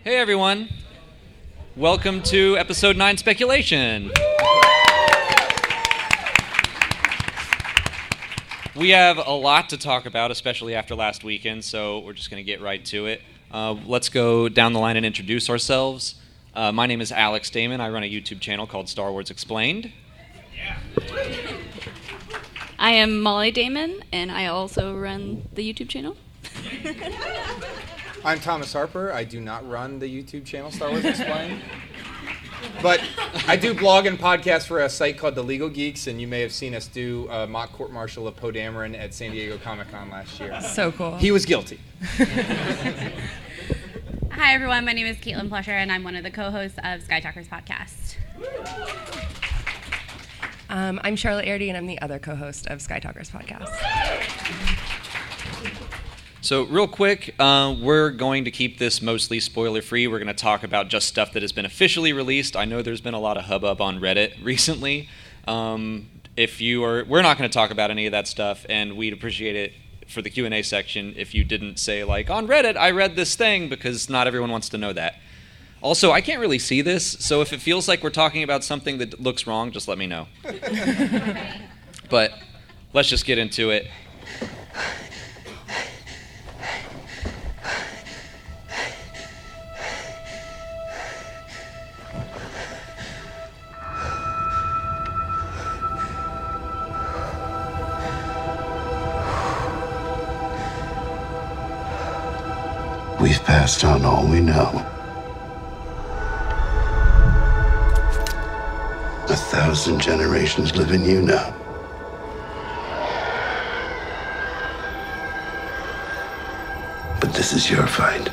Hey everyone, welcome to episode 9 Speculation. We have a lot to talk about, especially after last weekend, so we're just going to get right to it. Let's go down the line and introduce ourselves. My name is Alex Damon. I run a YouTube channel called Star Wars Explained. I am Mollie Damon, and I also run the YouTube channel. I'm Thomas Harper. I do not run the YouTube channel Star Wars Explained. But I do blog and podcast for a site called the Legal Geeks, and you may have seen us do a mock court-martial of Poe Dameron at San Diego Comic-Con last year. So cool. He was guilty. Hi, everyone. My name is Caitlin Plusher, and I'm one of the co-hosts of Sky Talkers podcast. I'm Charlotte Airdy, and I'm the other co-host of Sky Talkers podcast. So real quick, we're going to keep this mostly spoiler-free. We're going to talk about just stuff that has been officially released. I know there's been a lot of hubbub on Reddit recently. We're not going to talk about any of that stuff, and we'd appreciate it for the Q&A section if you didn't say, like, on Reddit, I read this thing, because not everyone wants to know that. Also, I can't really see this, so if it feels like we're talking about something that looks wrong, just let me know. But let's just get into it. We've passed on all we know. 1,000 generations live in you now. But this is your fight.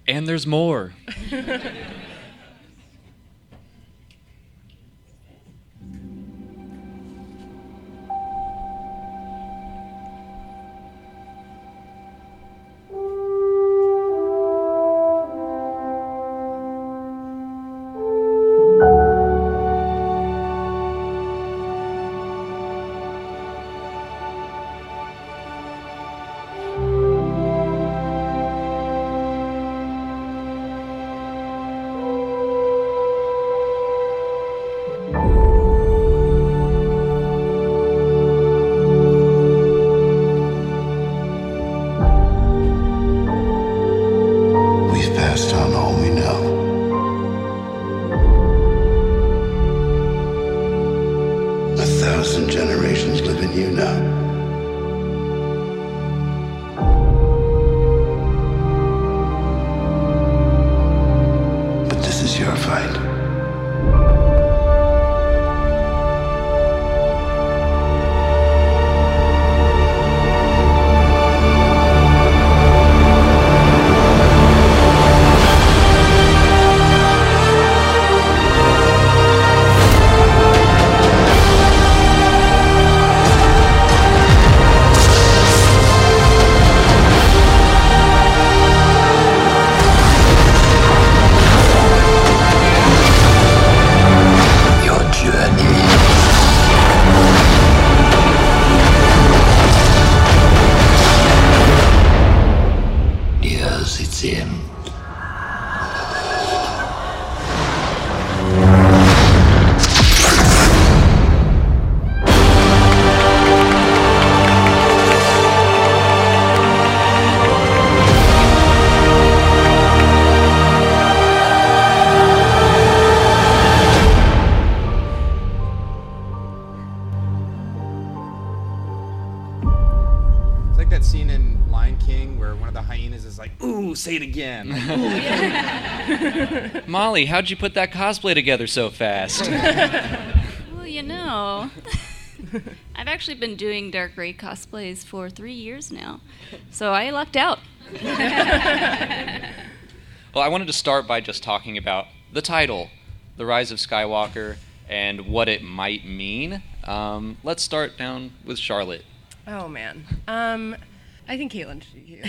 And there's more. say it again. Mollie, how'd you put that cosplay together so fast? Well, you know, I've actually been doing Dark Ray cosplays for 3 years now, so I lucked out. Well, I wanted to start by just talking about the title, The Rise of Skywalker, and what it might mean. Let's start down with Charlotte. Oh, man. I think Caitlin should be here.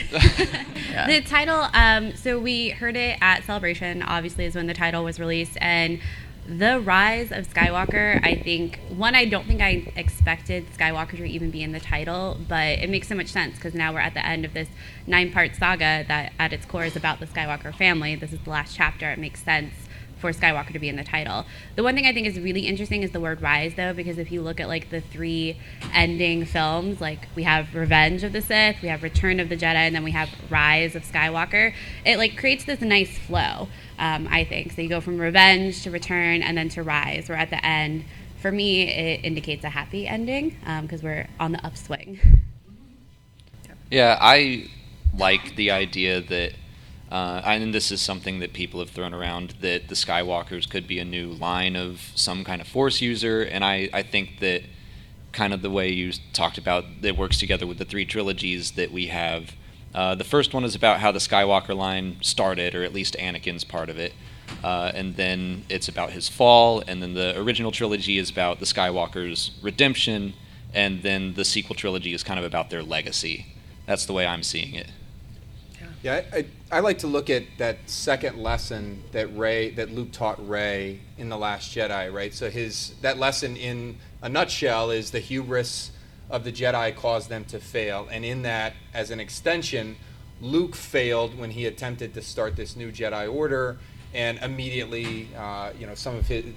Yeah. The title, so we heard it at Celebration, obviously, is when the title was released, and The Rise of Skywalker, I think, I don't think I expected Skywalker to even be in the title, but it makes so much sense because now we're at the end of this 9-part saga that at its core is about the Skywalker family. This is the last chapter. It makes sense for Skywalker to be in the title. The one thing I think is really interesting is the word rise, though, because if you look at like the 3 ending films, like we have Revenge of the Sith, we have Return of the Jedi, and then we have Rise of Skywalker, it like creates this nice flow, I think. So you go from Revenge to Return and then to Rise. We're at the end. For me, it indicates a happy ending because we're on the upswing. Yeah, I like the idea that and this is something that people have thrown around, that the Skywalkers could be a new line of some kind of Force user, and I think that kind of the way you talked about that works together with the 3 trilogies that we have. The first one is about how the Skywalker line started, or at least Anakin's part of it, and then it's about his fall, and then the original trilogy is about the Skywalker's redemption, and then the sequel trilogy is kind of about their legacy. That's the way I'm seeing it. Yeah, I like to look at that second lesson that Luke taught Rey in The Last Jedi, right? So that lesson in a nutshell is the hubris of the Jedi caused them to fail. And in that, as an extension, Luke failed when he attempted to start this new Jedi Order, and immediately,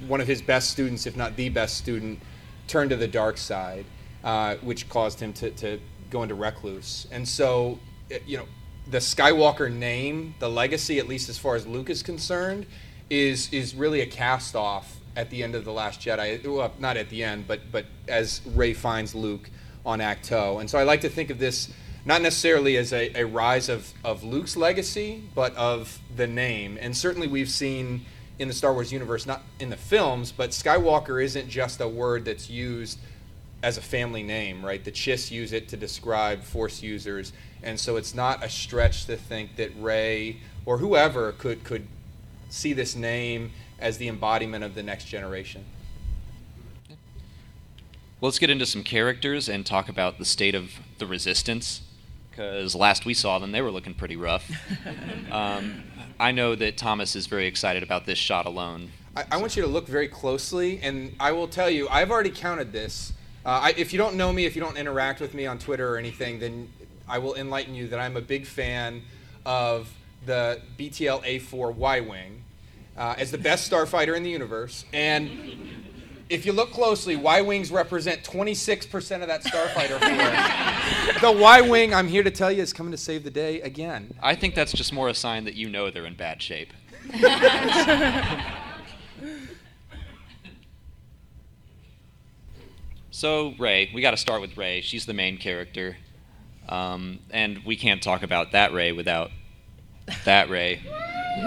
one of his best students, if not the best student, turned to the dark side, which caused him to go into recluse. And so, the Skywalker name, the legacy, at least as far as Luke is concerned, is really a cast-off at the end of The Last Jedi. Well, not at the end, but as Rey finds Luke on Acto. And so I like to think of this not necessarily as a rise of Luke's legacy, but of the name. And certainly we've seen in the Star Wars universe, not in the films, but Skywalker isn't just a word that's used as a family name, right? The Chiss use it to describe Force users, and so it's not a stretch to think that Rey or whoever could see this name as the embodiment of the next generation. Well, let's get into some characters and talk about the state of the Resistance, because last we saw them, they were looking pretty rough. I know that Thomas is very excited about this shot alone. I want you to look very closely, and I will tell you, I've already counted this. If you don't know me, if you don't interact with me on Twitter or anything, then I will enlighten you that I'm a big fan of the BTL A4 Y-Wing as the best starfighter in the universe. And if you look closely, Y-Wings represent 26% of that starfighter force. The Y-Wing, I'm here to tell you, is coming to save the day again. I think that's just more a sign that you know they're in bad shape. So, Rey, we got to start with Rey. She's the main character. And we can't talk about that Rey without that Rey.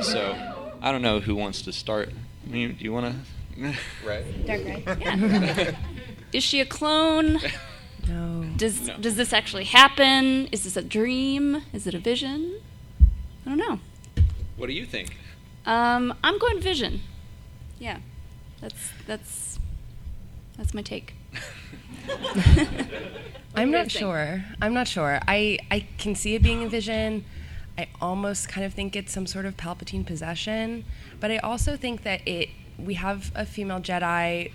So, I don't know who wants to start. I mean, do you want to? Rey? Dark Rey. Yeah. Is she a clone? No. Does this actually happen? Is this a dream? Is it a vision? I don't know. What do you think? I'm going vision. Yeah, that's my take. I'm do you not think? sure. I can see it being a vision. I almost kind of think it's some sort of Palpatine possession, but I also think that we have a female Jedi.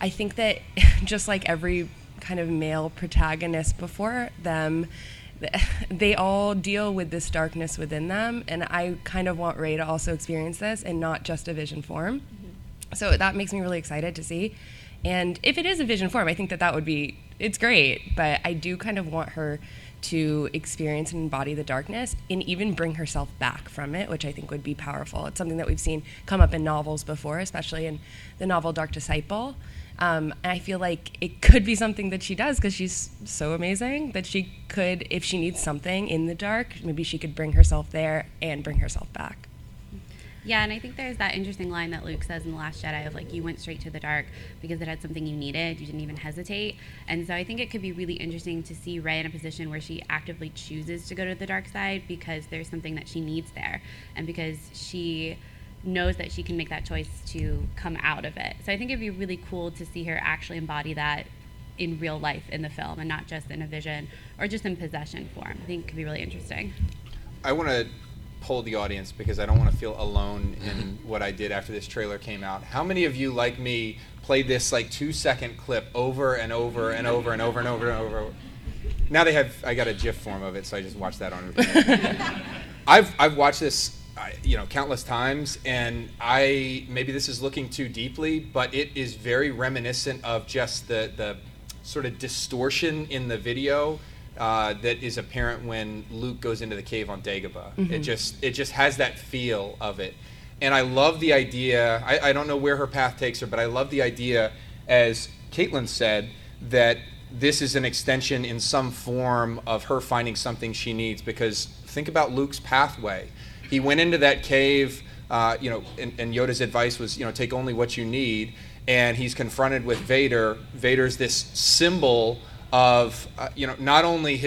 I think that just like every kind of male protagonist before them, they all deal with this darkness within them, and I kind of want Rey to also experience this and not just a vision form. Mm-hmm. So that makes me really excited to see. And if it is a vision form, I think that would be, it's great, but I do kind of want her to experience and embody the darkness and even bring herself back from it, which I think would be powerful. It's something that we've seen come up in novels before, especially in the novel Dark Disciple. And I feel like it could be something that she does because she's so amazing that she could, if she needs something in the dark, maybe she could bring herself there and bring herself back. Yeah, and I think there's that interesting line that Luke says in The Last Jedi of, like, you went straight to the dark because it had something you needed. You didn't even hesitate. And so I think it could be really interesting to see Rey in a position where she actively chooses to go to the dark side because there's something that she needs there and because she knows that she can make that choice to come out of it. So I think it'd be really cool to see her actually embody that in real life in the film and not just in a vision or just in possession form. I think it could be really interesting. I want to poll the audience because I don't want to feel alone in what I did after this trailer came out. How many of you, like me, played this like 2-second clip over and over and over and over and over and over? Now I got a GIF form of it, so I just watched that on repeat. I've watched this countless times, and maybe this is looking too deeply, but it is very reminiscent of just the sort of distortion in the video that is apparent when Luke goes into the cave on Dagobah. Mm-hmm. It just has that feel of it. And I love the idea, I don't know where her path takes her, but I love the idea, as Caitlin said, that this is an extension in some form of her finding something she needs, because think about Luke's pathway. He went into that cave, and Yoda's advice was, take only what you need, and he's confronted with Vader. Vader's this symbol of, not only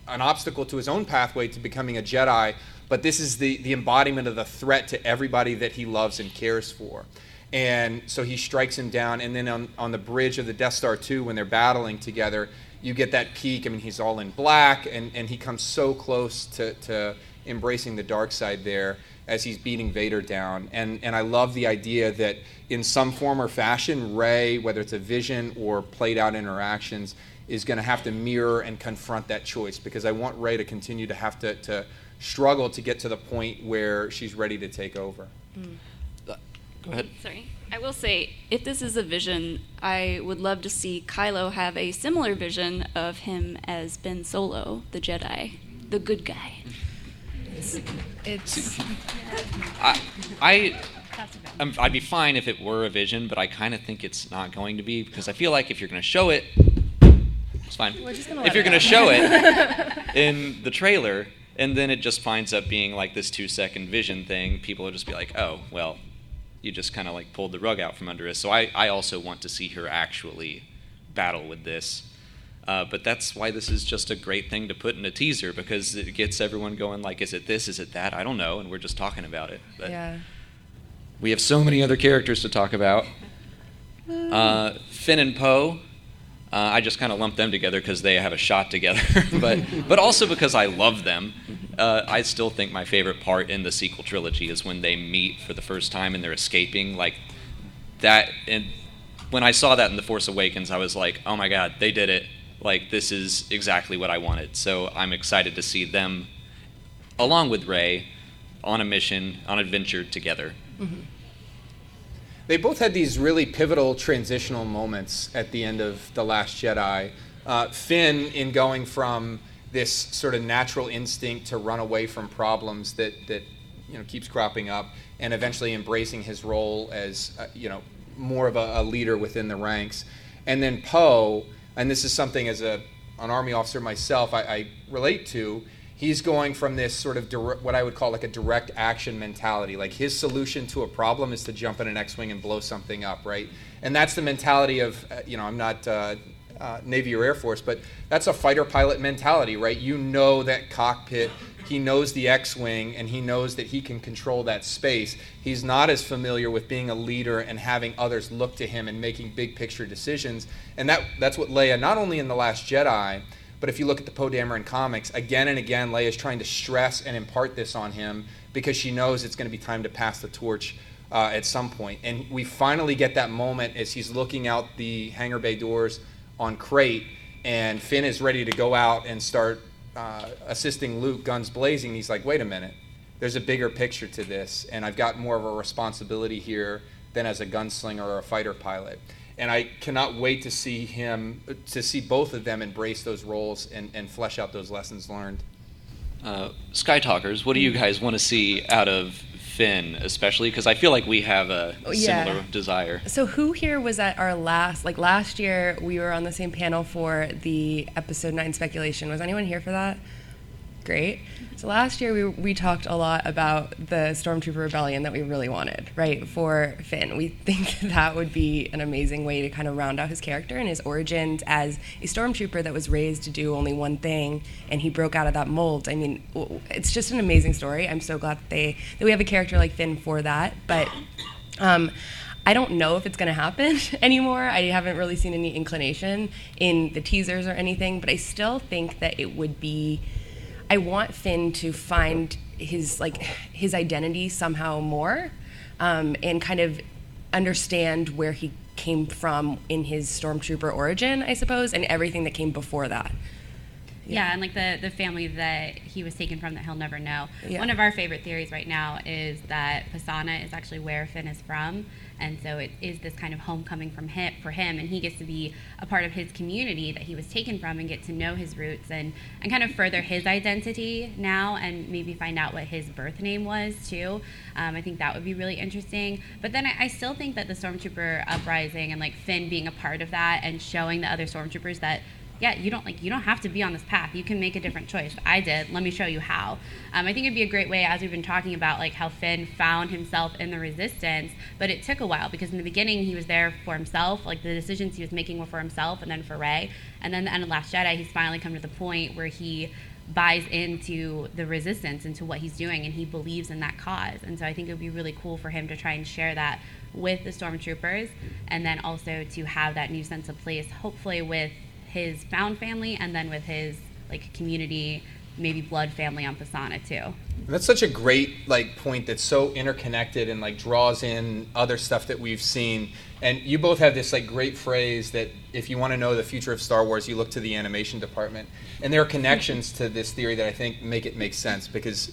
an obstacle to his own pathway to becoming a Jedi, but this is the embodiment of the threat to everybody that he loves and cares for. And so he strikes him down, and then on the bridge of the Death Star 2, when they're battling together, you get that peek. I mean, he's all in black, and he comes so close to embracing the dark side there as he's beating Vader down. And I love the idea that in some form or fashion, Rey, whether it's a vision or played out interactions, is going to have to mirror and confront that choice, because I want Rey to continue to have to struggle to get to the point where she's ready to take over. Go ahead. Sorry. I will say, if this is a vision, I would love to see Kylo have a similar vision of him as Ben Solo, the Jedi, the good guy. I'd be fine if it were a vision, but I kind of think it's not going to be, because I feel like if you're going to show it, it's fine. If you're going to show it in the trailer, and then it just winds up being like this 2-second vision thing, people will just be like, oh, well, you just kind of like pulled the rug out from under us. So I also want to see her actually battle with this. But that's why this is just a great thing to put in a teaser, because it gets everyone going like, is it this, is it that? I don't know, and we're just talking about it. But yeah. We have so many other characters to talk about. Finn and Poe, I just kind of lumped them together because they have a shot together, but also because I love them. I still think my favorite part in the sequel trilogy is when they meet for the first time and they're escaping. Like that, and when I saw that in The Force Awakens, I was like, oh my God, they did it. Like, this is exactly what I wanted. So I'm excited to see them, along with Rey, on a mission, on an adventure together. Mm-hmm. They both had these really pivotal transitional moments at the end of The Last Jedi. Finn, in going from this sort of natural instinct to run away from problems that keeps cropping up, and eventually embracing his role as more of a leader within the ranks. And then Poe, and this is something as an Army officer myself I relate to, he's going from this sort of what I would call like a direct action mentality. Like, his solution to a problem is to jump in an X-Wing and blow something up, right? And that's the mentality of, I'm not Navy or Air Force, but that's a fighter pilot mentality, right? You know that cockpit, he knows the X-Wing, and he knows that he can control that space. He's not as familiar with being a leader and having others look to him and making big picture decisions. And that's what Leia, not only in The Last Jedi, but if you look at the Poe Dameron comics, again and again, Leia is trying to stress and impart this on him because she knows it's going to be time to pass the torch at some point. And we finally get that moment as he's looking out the hangar bay doors on Crate, and Finn is ready to go out and start assisting Luke, guns blazing. He's like, wait a minute, there's a bigger picture to this, and I've got more of a responsibility here than as a gunslinger or a fighter pilot. And I cannot wait to see both of them embrace those roles and flesh out those lessons learned. Sky Talkers, what do you guys want to see out of Finn, especially because I feel like we have a similar desire. So who here was at our last year we were on the same panel for the episode 9 speculation. Was anyone here for that? Great. So last year we talked a lot about the Stormtrooper Rebellion that we really wanted, right, for Finn. We think that would be an amazing way to kind of round out his character and his origins as a Stormtrooper that was raised to do only one thing, and he broke out of that mold. I mean, it's just an amazing story. I'm so glad that we have a character like Finn for that, but I don't know if it's going to happen anymore. I haven't really seen any inclination in the teasers or anything, but I still think that it would be... I want Finn to find his identity somehow more, and kind of understand where he came from in his Stormtrooper origin, I suppose, and everything that came before that. Yeah, and like the family that he was taken from that he'll never know. Yeah. One of our favorite theories right now is that Pisana is actually where Finn is from, and so it is this kind of homecoming for him, and he gets to be a part of his community that he was taken from and get to know his roots and kind of further his identity now and maybe find out what his birth name was too. I think that would be really interesting. But then I still think that the Stormtrooper uprising and like Finn being a part of that and showing the other Stormtroopers that you don't have to be on this path. You can make a different choice. I did. Let me show you how. I think it'd be a great way, as we've been talking about, like how Finn found himself in the Resistance, but it took a while because in the beginning he was there for himself, like the decisions he was making were for himself and then for Rey. And then at the end of Last Jedi, he's finally come to the point where he buys into the Resistance, into what he's doing, and he believes in that cause. And so I think it would be really cool for him to try and share that with the Stormtroopers, and then also to have that new sense of place, hopefully with his found family and then with his like community, maybe blood family on Pisana too. That's such a great point that's so interconnected and draws in other stuff that we've seen. And you both have this great phrase that if you want to know the future of Star Wars, you look to the animation department. And there are connections to this theory that I think make sense because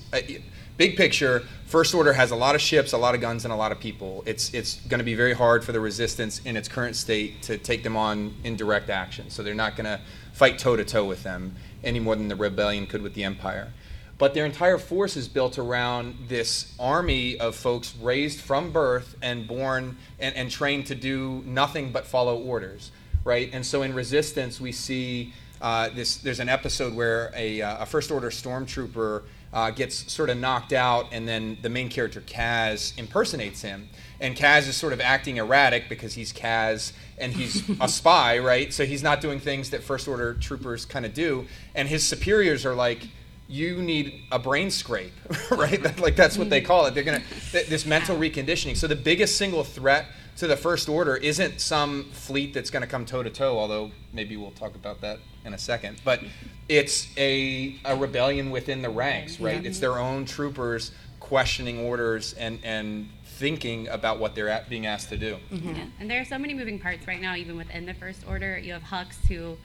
big picture, First Order has a lot of ships, a lot of guns, and a lot of people. It's going to be very hard for the Resistance in its current state to take them on in direct action. So they're not going to fight toe-to-toe with them any more than the Rebellion could with the Empire. But their entire force is built around this army of folks raised from birth and born and trained to do nothing but follow orders, right? And so in Resistance, we see there's an episode where a First Order stormtrooper gets sort of knocked out, and then the main character, Kaz, impersonates him. And Kaz is sort of acting erratic because he's Kaz, and he's a spy, right? So he's not doing things that First Order troopers kind of do. And his superiors are like, you need a brain scrape, right? That's what they call it. They're this mental reconditioning. So the biggest single threat to the First Order isn't some fleet that's going to come toe-to-toe, although maybe we'll talk about that in a second. But it's a rebellion within the ranks, right? It's their own troopers questioning orders and thinking about what they're being asked to do. Mm-hmm. Yeah. And there are so many moving parts right now, even within the First Order. You have Hux, who...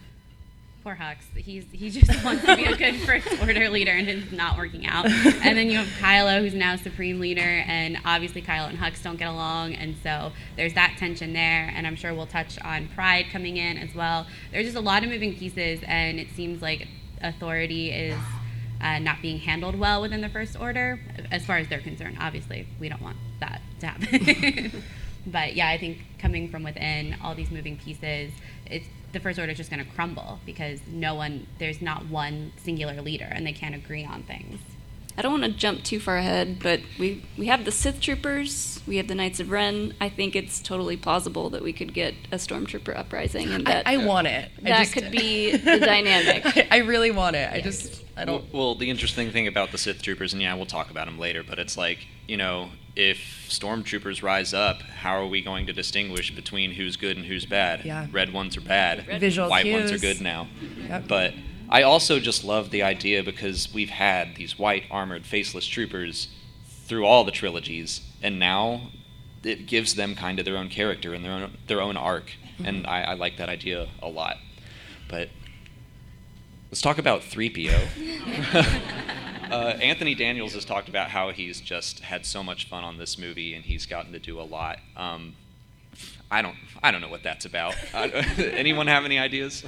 Poor Hux. He just wants to be a good First Order leader, and it's not working out. And then you have Kylo, who's now Supreme Leader, and obviously Kylo and Hux don't get along, and so there's that tension there. And I'm sure we'll touch on Pride coming in as well. There's just a lot of moving pieces, and it seems like authority is not being handled well within the First Order, as far as they're concerned. Obviously, we don't want that to happen. But yeah, I think coming from within, all these moving pieces, the First Order is just going to crumble because there's not one singular leader, and they can't agree on things. I don't want to jump too far ahead, but we have the Sith Troopers, we have the Knights of Ren. I think it's totally plausible that we could get a Stormtrooper uprising, and that I want it. That could be the dynamic. I really want it. I don't. Well, the interesting thing about the Sith Troopers, and we'll talk about them later, but it's if Stormtroopers rise up, how are we going to distinguish between who's good and who's bad? Yeah. Red ones are bad. Visual White cues. ones are good now. Yep. But I also just love the idea because we've had these white armored faceless troopers through all the trilogies, and now it gives them kind of their own character and their own arc, and I like that idea a lot. But let's talk about 3PO. Anthony Daniels has talked about how he's just had so much fun on this movie, and he's gotten to do a lot. I don't know what that's about. Anyone have any ideas?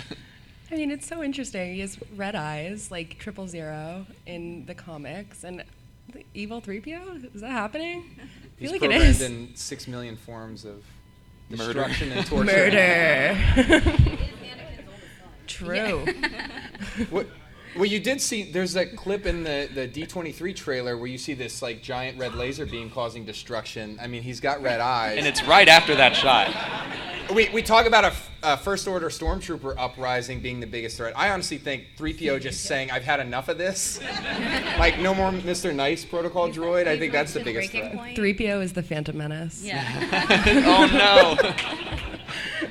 I mean, it's so interesting. He has red eyes, like 000 in the comics, and The evil 3PO? Is that happening? I He's feel like it programmed is. in 6 million forms of Murder. destruction and torture. Murder. True. Well, you did see, there's that clip in the D23 trailer where you see this like giant red laser beam causing destruction. I mean, he's got red eyes. And it's right after that shot. We talk about a First Order Stormtrooper uprising being the biggest threat. I honestly think 3PO just saying, I've had enough of this. Like, no more Mr. Nice protocol droid. I think that's the biggest threat. 3PO is the Phantom Menace. Yeah. Oh, no.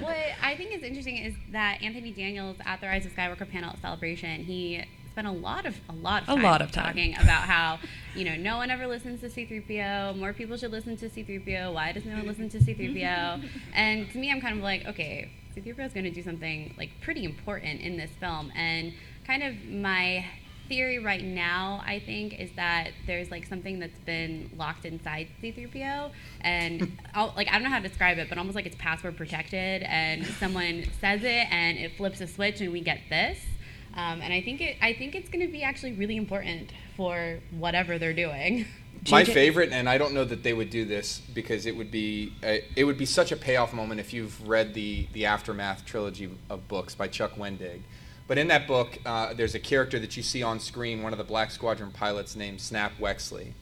What I think is interesting is that Anthony Daniels at the Rise of Skywalker panel at Celebration, he spent a lot of time talking about how, no one ever listens to C-3PO. More people should listen to C-3PO. Why does no one listen to C-3PO? And to me, I'm kind of like, okay, C-3PO is going to do something like pretty important in this film. And kind of my theory right now, I think, is that there's like something that's been locked inside C-3PO, and I don't know how to describe it, but almost like it's password protected, and someone says it and it flips a switch and we get this. And I think it's going to be actually really important for whatever they're doing. My favorite, and I don't know that they would do this because it would be such a payoff moment if you've read the Aftermath trilogy of books by Chuck Wendig. But in that book, there's a character that you see on screen, one of the Black Squadron pilots named Snap Wexley.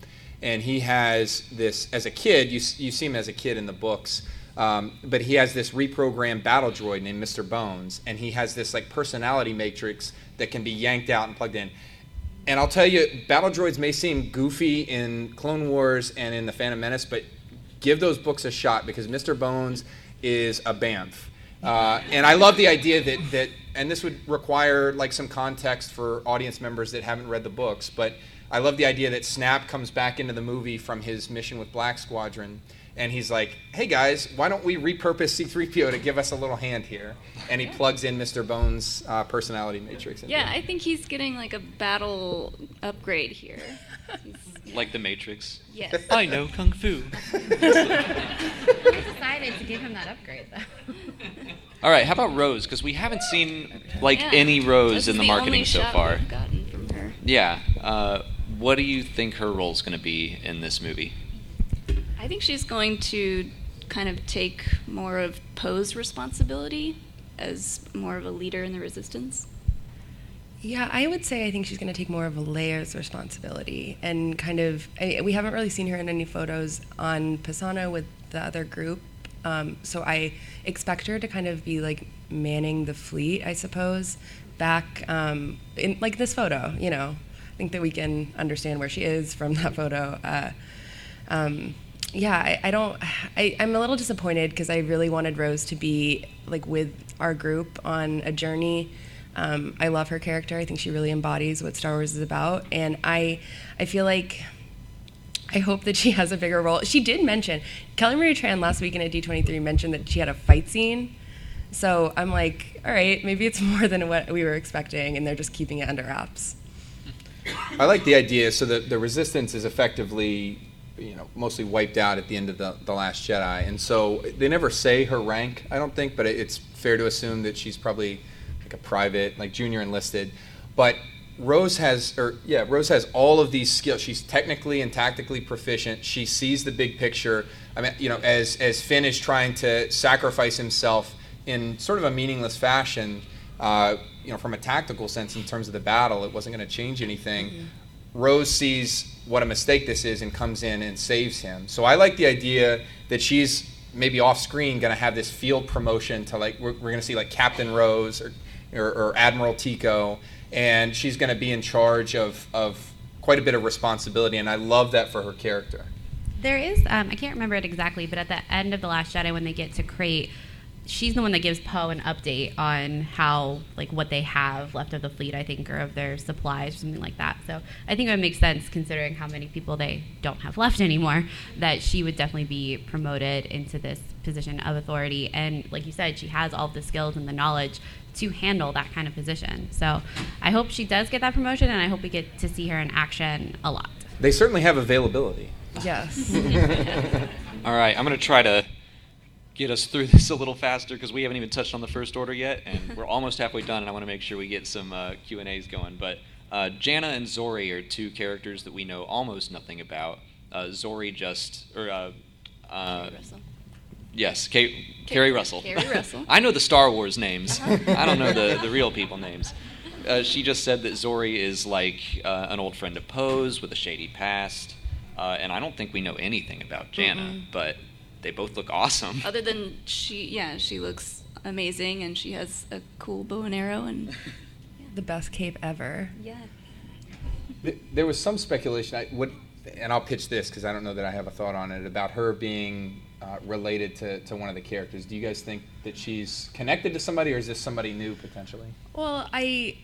And he has this, as a kid, you see him as a kid in the books, but he has this reprogrammed battle droid named Mr. Bones, and he has this like personality matrix that can be yanked out and plugged in. And I'll tell you, battle droids may seem goofy in Clone Wars and in The Phantom Menace, but give those books a shot because Mr. Bones is a bamf. And I love the idea that and this would require like some context for audience members that haven't read the books, but I love the idea that Snap comes back into the movie from his mission with Black Squadron, and he's like, hey guys, why don't we repurpose C-3PO to give us a little hand here? And he plugs in Mr. Bones' personality matrix. Yeah, I think he's getting like a battle upgrade here. Like the Matrix. Yes. I know Kung Fu. Who decided to give him that upgrade, though? All right, how about Rose? Because we haven't seen Yeah. any Rose This in is the marketing only so shot far. we've gotten from her. Yeah. What do you think her role's going to be in this movie? I think she's going to kind of take more of Poe's responsibility as more of a leader in the Resistance. Yeah, I would say I think she's going to take more of a Leia's responsibility and kind of. We haven't really seen her in any photos on Pisano with the other group, so I expect her to kind of be like manning the fleet, I suppose, back in like this photo. I think that we can understand where she is from that photo. Yeah, I'm a little disappointed because I really wanted Rose to be like with our group on a journey. I love her character. I think she really embodies what Star Wars is about, and I feel like I hope that she has a bigger role. She did mention, Kelly Marie Tran last week in a D23 mentioned that she had a fight scene. So I'm like, all right, maybe it's more than what we were expecting, and they're just keeping it under wraps. I like the idea. So the Resistance is effectively, mostly wiped out at the end of the Last Jedi, and so they never say her rank, I don't think, but it's fair to assume that she's probably like a private, like junior enlisted. But Rose has all of these skills. She's technically and tactically proficient. She sees the big picture. I mean, as Finn is trying to sacrifice himself in sort of a meaningless fashion, from a tactical sense in terms of the battle, it wasn't going to change anything. Mm-hmm. Rose sees what a mistake this is and comes in and saves him. So I like the idea that she's maybe off screen going to have this field promotion to like we're going to see like Captain Rose or Admiral Tico, and she's going to be in charge of quite a bit of responsibility, and I love that for her character. There is, I can't remember it exactly, but at the end of The Last Jedi when they get to Crate, she's the one that gives Poe an update on how, like, what they have left of the fleet, I think, or of their supplies or something like that. So I think it would make sense, considering how many people they don't have left anymore, that she would definitely be promoted into this position of authority. And like you said, she has all the skills and the knowledge to handle that kind of position. So I hope she does get that promotion, and I hope we get to see her in action a lot. They certainly have availability. Yes. All right, I'm going to try to get us through this a little faster because we haven't even touched on the First Order yet, and we're almost halfway done, and I want to make sure we get some Q&As going. But Janna and Zori are two characters that we know almost nothing about. Zori Russell. Yes, Carrie Russell. Carrie Russell. I know the Star Wars names. I don't know the real people names. She just said that Zori is like an old friend of Poe's with a shady past, and I don't think we know anything about Janna, but they both look awesome. Other than she looks amazing, and she has a cool bow and arrow, and The best cape ever. yeah. There was some speculation, and I'll pitch this because I don't know that I have a thought on it, about her being related to one of the characters. Do you guys think that she's connected to somebody, or is this somebody new potentially? Well, I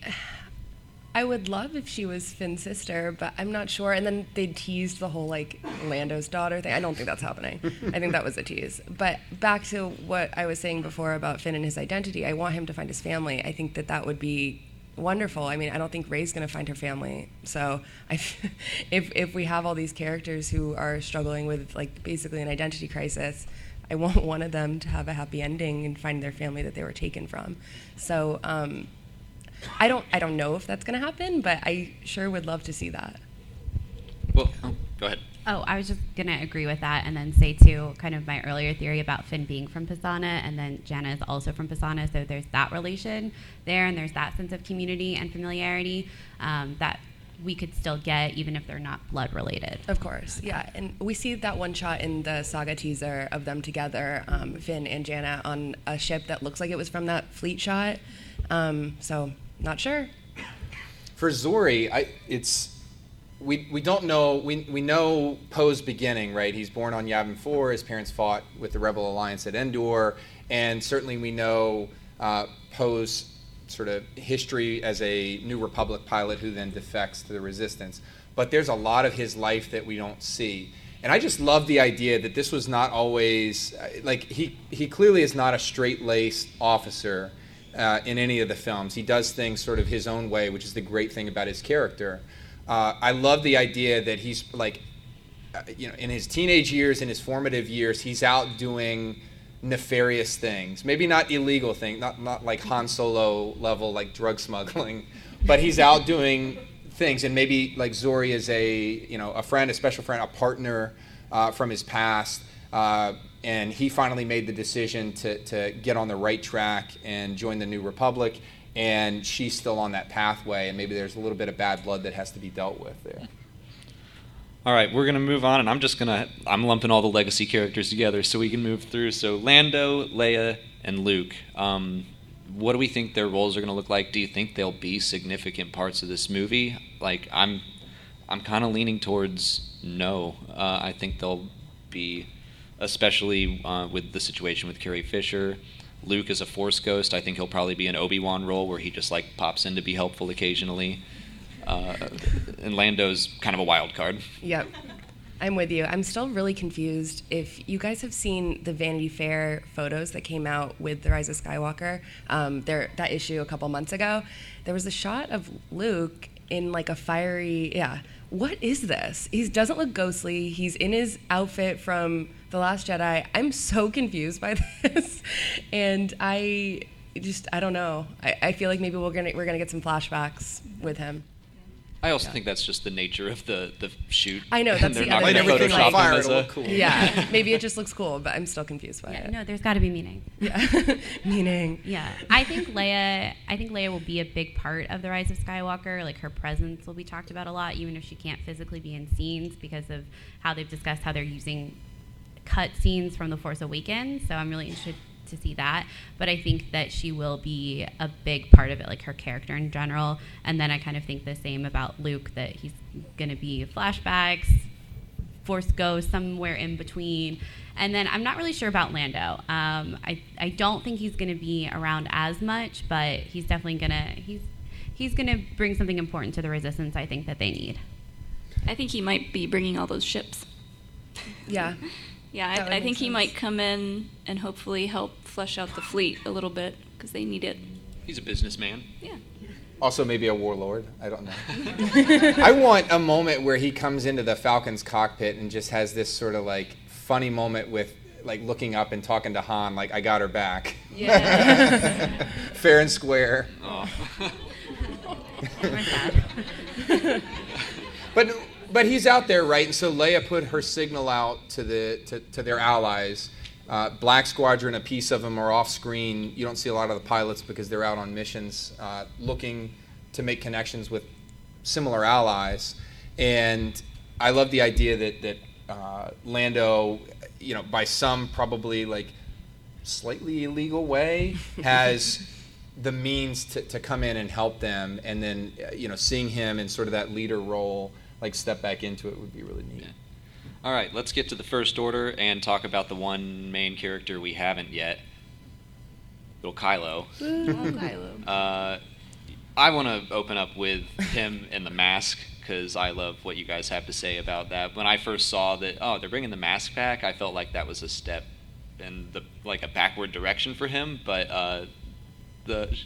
would love if she was Finn's sister, but I'm not sure. And then they teased the whole like Lando's daughter thing. I don't think that's happening. I think that was a tease. But back to what I was saying before about Finn and his identity, I want him to find his family. I think that would be wonderful. I mean, I don't think Rey's going to find her family. So if we have all these characters who are struggling with like basically an identity crisis, I want one of them to have a happy ending and find their family that they were taken from. So I don't know if that's going to happen, but I sure would love to see that. Well, go ahead. Oh, I was just going to agree with that and then say, too, kind of my earlier theory about Finn being from Pisana, and then Janna is also from Pisana, so there's that relation there, and there's that sense of community and familiarity that we could still get even if they're not blood related. Of course, yeah. And we see that one shot in the saga teaser of them together, Finn and Janna, on a ship that looks like it was from that fleet shot. So, not sure. For Zori, we don't know. We know Poe's beginning, right? He's born on Yavin 4. His parents fought with the Rebel Alliance at Endor, and certainly we know Poe's sort of history as a New Republic pilot who then defects to the Resistance. But there's a lot of his life that we don't see, and I just love the idea that this was not always like he clearly is not a straight-laced officer in any of the films. He does things sort of his own way, which is the great thing about his character. I love the idea that he's like, in his teenage years, in his formative years, he's out doing nefarious things. Maybe not illegal things, not like Han Solo level, like drug smuggling, but he's out doing things. And maybe like Zori is a friend, a special friend, a partner from his past. And he finally made the decision to get on the right track and join the New Republic. And she's still on that pathway, and maybe there's a little bit of bad blood that has to be dealt with there. All right, we're going to move on, and I'm lumping all the legacy characters together so we can move through. So Lando, Leia, and Luke. What do we think their roles are going to look like? Do you think they'll be significant parts of this movie? Like, I'm kind of leaning towards no. I think they'll be, especially with the situation with Carrie Fisher. Luke is a Force ghost. I think he'll probably be an Obi-Wan role where he just like pops in to be helpful occasionally. And Lando's kind of a wild card. Yep. I'm with you. I'm still really confused. If you guys have seen the Vanity Fair photos that came out with The Rise of Skywalker, that issue a couple months ago, there was a shot of Luke in like a fiery, what is this? He doesn't look ghostly. He's in his outfit from The Last Jedi. I'm so confused by this. And I don't know. I feel like maybe we're gonna get some flashbacks with him. I also think that's just the nature of the shoot. I know, that's the other thing. Everything Photoshop on fire, him it'll look cool. Yeah, maybe it just looks cool, but I'm still confused by it. No, there's got to be meaning. Yeah, meaning. Yeah, I think Leia will be a big part of the Rise of Skywalker. Like her presence will be talked about a lot, even if she can't physically be in scenes because of how they've discussed how they're using cut scenes from The Force Awakens. So I'm really interested to see that, but I think that she will be a big part of it, like her character in general. And then I kind of think the same about Luke, that he's going to be flashbacks, Force ghost, somewhere in between. And then I'm not really sure about Lando. I don't think he's going to be around as much, but he's definitely he's going to bring something important to the Resistance, I think, that they need. I think he might be bringing all those ships. Yeah. Yeah, I think he might come in and hopefully help flesh out the fleet a little bit because they need it. He's a businessman. Yeah. Also maybe a warlord. I don't know. I want a moment where he comes into the Falcon's cockpit and just has this sort of like funny moment with like looking up and talking to Han like, I got her back. Yeah. Fair and square. Oh. We're sad. But he's out there, right? And so Leia put her signal out to their allies. Black Squadron, a piece of them are off screen. You don't see a lot of the pilots because they're out on missions looking to make connections with similar allies. And I love the idea that Lando, by some probably like slightly illegal way, has the means to come in and help them. And then, seeing him in sort of that leader role, like step back into it, would be really neat. Yeah. All right, let's get to the First Order and talk about the one main character we haven't yet, little Kylo. Kylo. I want to open up with him and the mask because I love what you guys have to say about that. When I first saw that, they're bringing the mask back, I felt like that was a step in a backward direction for him. But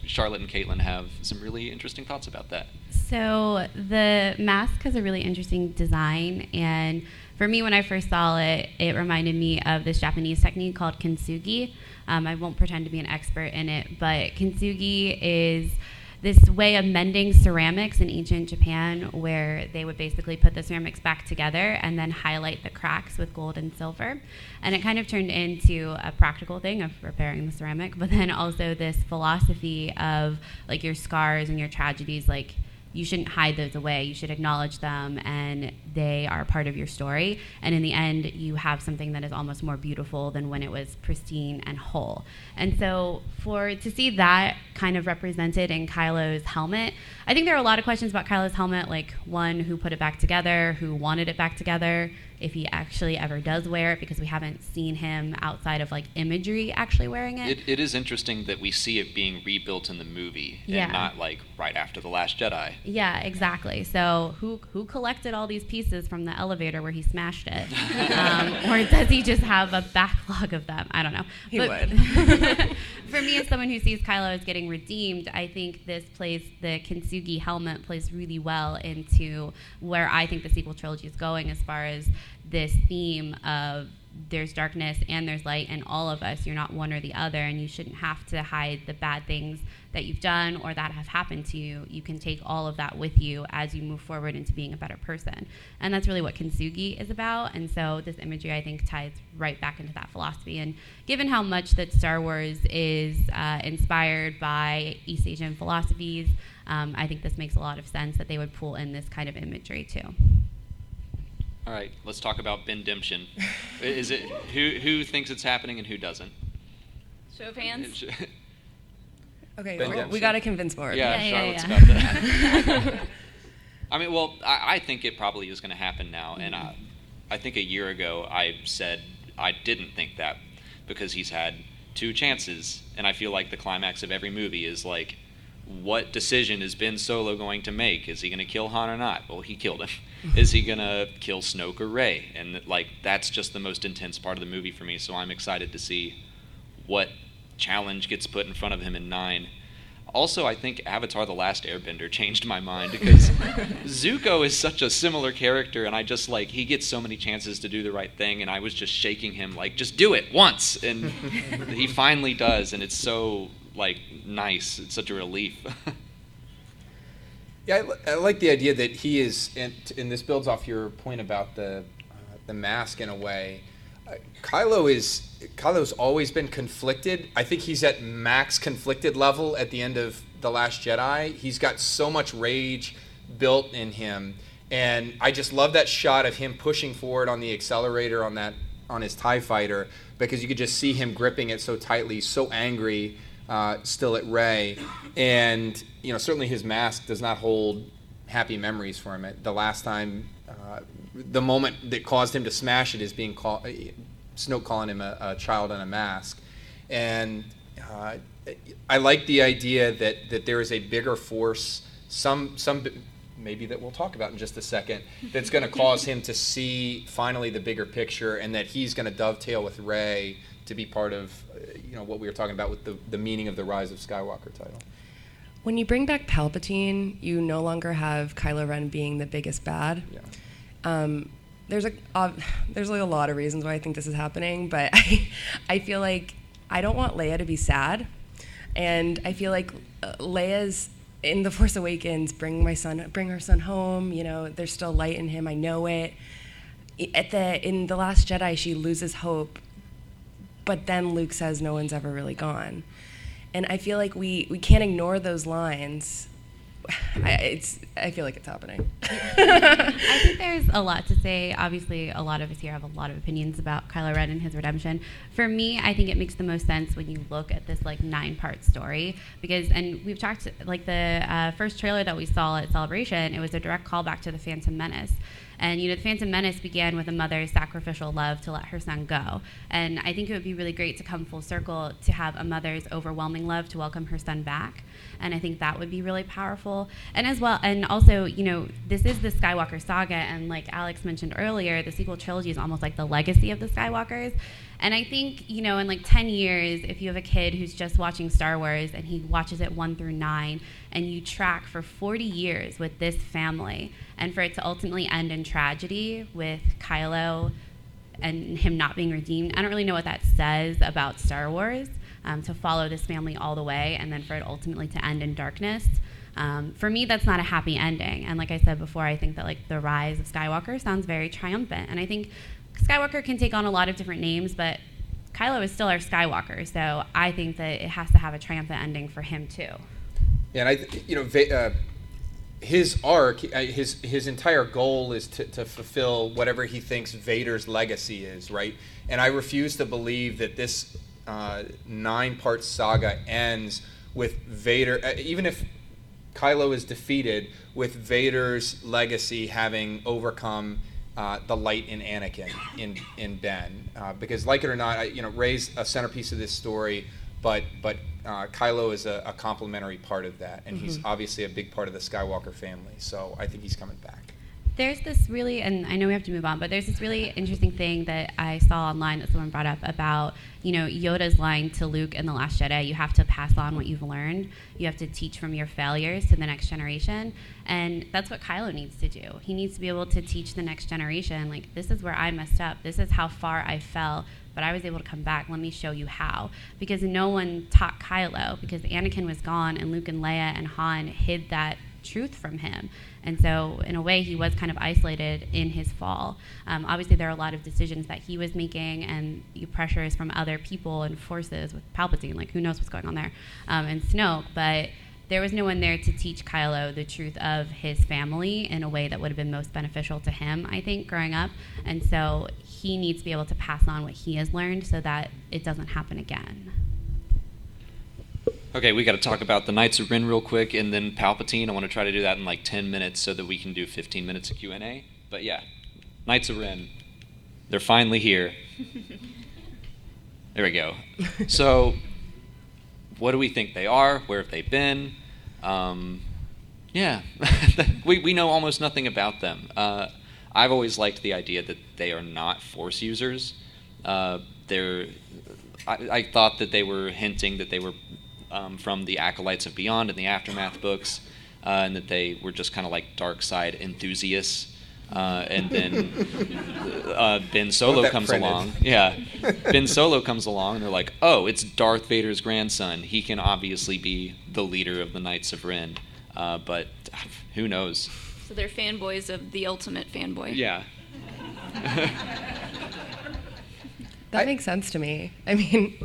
Charlotte and Caitlin have some really interesting thoughts about that. So the mask has a really interesting design, and for me, when I first saw it, it reminded me of this Japanese technique called kintsugi. I won't pretend to be an expert in it, but kintsugi is this way of mending ceramics in ancient Japan, where they would basically put the ceramics back together and then highlight the cracks with gold and silver. And it kind of turned into a practical thing of repairing the ceramic, but then also this philosophy of like your scars and your tragedies, like you shouldn't hide those away. You should acknowledge them, and they are part of your story. And in the end, you have something that is almost more beautiful than when it was pristine and whole. And so to see that kind of represented in Kylo's helmet, I think there are a lot of questions about Kylo's helmet, like one, who put it back together, who wanted it back together, if he actually ever does wear it, because we haven't seen him outside of like imagery actually wearing it. It is interesting that we see it being rebuilt in the movie and not like right after The Last Jedi. Yeah, exactly. So who collected all these pieces from the elevator where he smashed it? Or does he just have a backlog of them? I don't know. He would. For me, as someone who sees Kylo as getting redeemed, I think the kintsugi helmet plays really well into where I think the sequel trilogy is going, as far as this theme of there's darkness and there's light in all of us. You're not one or the other, and you shouldn't have to hide the bad things that you've done or that have happened to you. You can take all of that with you as you move forward into being a better person. And that's really what kintsugi is about. And so this imagery, I think, ties right back into that philosophy. And given how much that Star Wars is inspired by East Asian philosophies, I think this makes a lot of sense that they would pull in this kind of imagery too. All right, let's talk about Bendemption. Is it who thinks it's happening and who doesn't? Show of hands. Okay, we got to convince more. Yeah, Charlotte's got that. I mean, well, I think it probably is going to happen now, and I think a year ago I said I didn't think that because he's had 2 chances, and I feel like the climax of every movie is like, what decision is Ben Solo going to make? Is he going to kill Han or not? Well, he killed him. Is he going to kill Snoke or Rey? And like that's just the most intense part of the movie for me, so I'm excited to see what challenge gets put in front of him in 9. Also, I think Avatar The Last Airbender changed my mind because Zuko is such a similar character, and I just like, he gets so many chances to do the right thing, and I was just shaking him like, just do it once, and he finally does, and it's so like nice. It's such a relief. Yeah, I like the idea that he is, and this builds off your point about the mask in a way. Kylo's always been conflicted. I think he's at max conflicted level at the end of The Last Jedi. He's got so much rage built in him, and I just love that shot of him pushing forward on the accelerator on his TIE fighter, because you could just see him gripping it so tightly, so angry. Still at Rey, and certainly his mask does not hold happy memories for him. The last time, the moment that caused him to smash it is being called Snoke calling him a child in a mask, and I like the idea that there is a bigger force, some maybe that we'll talk about in just a second, that's going to cause him to see finally the bigger picture, and that he's going to dovetail with Rey to be part of what we were talking about with the meaning of the Rise of Skywalker title. When you bring back Palpatine, you no longer have Kylo Ren being the biggest bad. Yeah. There's like a lot of reasons why I think this is happening, but I feel like I don't want Leia to be sad, and I feel like Leia's in The Force Awakens, bring our son home. There's still light in him. I know it. In The Last Jedi, she loses hope, but then Luke says no one's ever really gone. And I feel like we can't ignore those lines. I feel like it's happening. I think there's a lot to say. Obviously, a lot of us here have a lot of opinions about Kylo Ren and his redemption. For me, I think it makes the most sense when you look at this 9-part story and we've talked the first trailer that we saw at Celebration. It was a direct callback to the Phantom Menace. And, the Phantom Menace began with a mother's sacrificial love to let her son go. And I think it would be really great to come full circle to have a mother's overwhelming love to welcome her son back. And I think that would be really powerful. And also, this is the Skywalker saga. And like Alex mentioned earlier, the sequel trilogy is almost like the legacy of the Skywalkers. And I think, in 10 years, if you have a kid who's just watching Star Wars and he watches it 1 through 9, and you track for 40 years with this family, and for it to ultimately end in tragedy with Kylo and him not being redeemed, I don't really know what that says about Star Wars, to follow this family all the way, and then for it ultimately to end in darkness. For me, that's not a happy ending. And like I said before, I think that the Rise of Skywalker sounds very triumphant. And I think Skywalker can take on a lot of different names, but Kylo is still our Skywalker, so I think that it has to have a triumphant ending for him too. Yeah, and his arc, his entire goal is to fulfill whatever he thinks Vader's legacy is, right? And I refuse to believe that this 9-part saga ends with Vader, even if Kylo is defeated, with Vader's legacy having overcome the light in Anakin, in Ben, because like it or not, Rey's a centerpiece of this story, but Kylo is a complementary part of that, and he's obviously a big part of the Skywalker family. So I think he's coming back. There's this really, and I know we have to move on, but there's this really interesting thing that I saw online that someone brought up about, Yoda's line to Luke in The Last Jedi: you have to pass on what you've learned. You have to teach from your failures to the next generation. And that's what Kylo needs to do. He needs to be able to teach the next generation, this is where I messed up. This is how far I fell, but I was able to come back. Let me show you how. Because no one taught Kylo, because Anakin was gone, and Luke and Leia and Han hid that truth from him. And so in a way he was kind of isolated in his fall. Obviously there are a lot of decisions that he was making, and the pressures from other people and forces with Palpatine, who knows what's going on there, and Snoke, but there was no one there to teach Kylo the truth of his family in a way that would have been most beneficial to him, I think, growing up. And so he needs to be able to pass on what he has learned so that it doesn't happen again. Okay, we got to talk about the Knights of Ren real quick, and then Palpatine. I want to try to do that in 10 minutes so that we can do 15 minutes of Q&A. But yeah, Knights of Ren, they're finally here. There we go. So, what do we think they are? Where have they been? Yeah, we know almost nothing about them. I've always liked the idea that they are not Force users. I thought that they were hinting that they were from the Acolytes of Beyond and the Aftermath books, and that they were just kind of dark side enthusiasts. And then Ben Solo comes along. Yeah, Ben Solo comes along, and they're like, "Oh, it's Darth Vader's grandson. He can obviously be the leader of the Knights of Ren." But who knows? So they're fanboys of the ultimate fanboy. Yeah. That makes sense to me. I mean,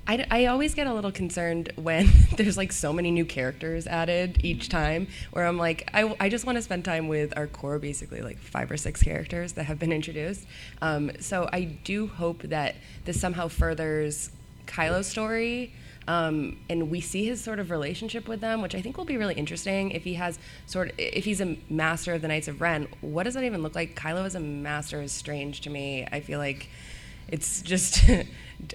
I always get a little concerned when there's so many new characters added each time, where I'm I just want to spend time with our core, basically 5 or 6 characters that have been introduced. So I do hope that this somehow furthers Kylo's story, and we see his sort of relationship with them, which I think will be really interesting. If he's a master of the Knights of Ren, what does that even look like? Kylo as a master is strange to me. I feel like it's just